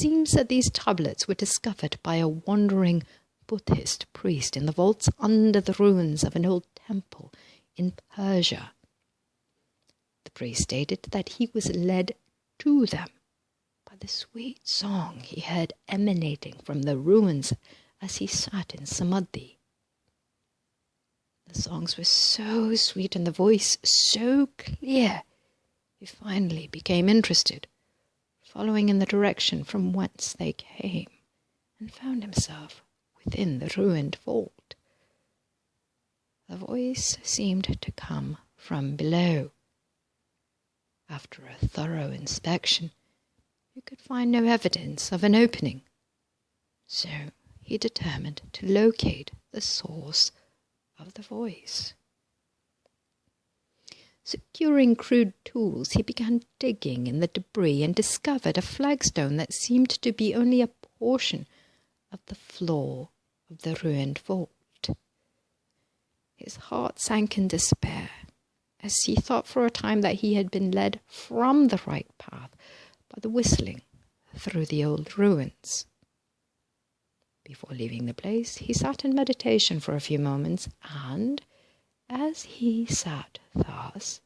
seems that these tablets were discovered by a wandering Buddhist priest in the vaults under the ruins of an old temple in Persia. The priest stated that he was led to them by the sweet song he heard emanating from the ruins as he sat in Samadhi. The songs were so sweet and the voice so clear, he finally became interested, following in the direction from whence they came, and found himself within the ruined vault. The voice seemed to come from below. After a thorough inspection, he could find no evidence of an opening, so he determined to locate the source of the voice. Securing crude tools, he began digging in the debris and discovered a flagstone that seemed to be only a portion of the floor of the ruined vault. His heart sank in despair, as he thought for a time that he had been led from the right path by the whistling through the old ruins. Before leaving the place, he sat in meditation for a few moments, and as he sat thus,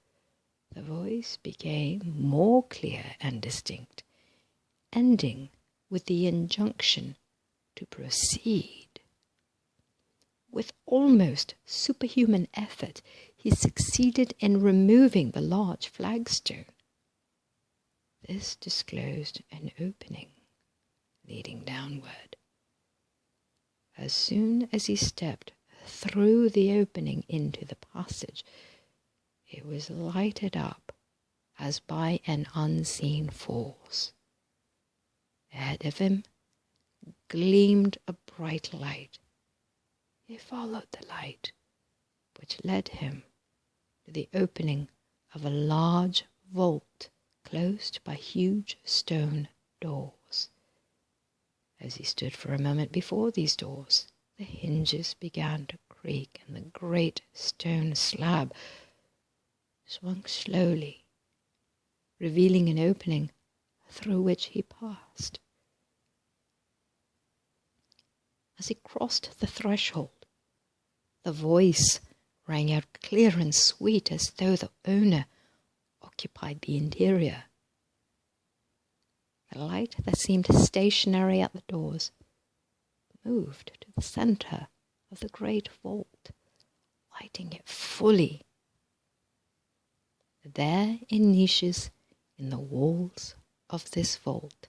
the voice became more clear and distinct, ending with the injunction to proceed. With almost superhuman effort, he succeeded in removing the large flagstone. This disclosed an opening leading downward. As soon as he stepped through the opening into the passage, it was lighted up as by an unseen force. Ahead of him gleamed a bright light. He followed the light, which led him to the opening of a large vault closed by huge stone doors. As he stood for a moment before these doors, the hinges began to creak and the great stone slab swung slowly, revealing an opening through which he passed. As he crossed the threshold, the voice rang out clear and sweet as though the owner occupied the interior. The light that seemed stationary at the doors moved to the center of the great vault, lighting it fully. There, in niches in the walls of this vault,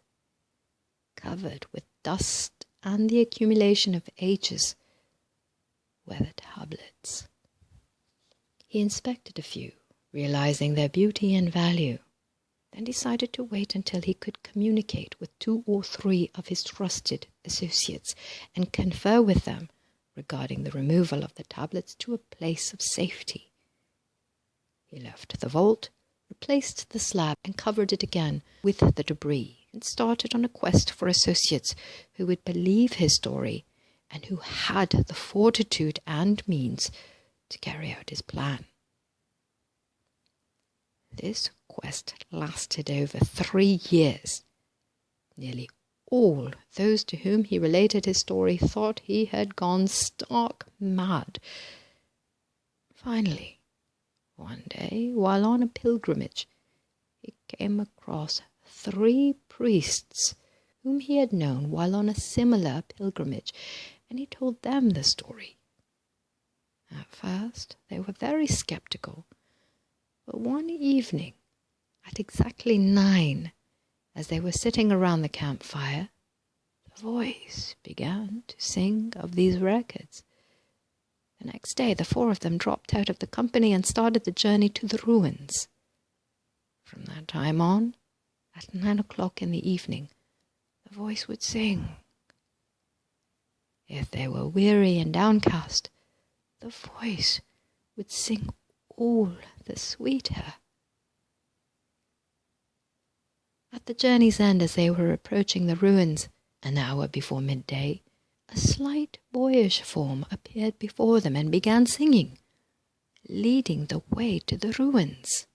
covered with dust and the accumulation of ages, were the tablets. He inspected a few, realizing their beauty and value, then decided to wait until he could communicate with 2 or 3 of his trusted associates and confer with them regarding the removal of the tablets to a place of safety. He left the vault, replaced the slab and covered it again with the debris, and started on a quest for associates who would believe his story and who had the fortitude and means to carry out his plan. This quest lasted over 3 years. Nearly all those to whom he related his story thought he had gone stark mad. Finally, one day, while on a pilgrimage, he came across 3 priests whom he had known while on a similar pilgrimage, and he told them the story. At first, they were very skeptical, but one evening, at exactly 9, as they were sitting around the campfire, the voice began to sing of these records. The next day, the 4 of them dropped out of the company and started the journey to the ruins. From that time on, at 9 o'clock in the evening, the voice would sing. If they were weary and downcast, the voice would sing all the sweeter. At the journey's end, as they were approaching the ruins, an hour before midday, a slight boyish form appeared before them and began singing, leading the way to the ruins.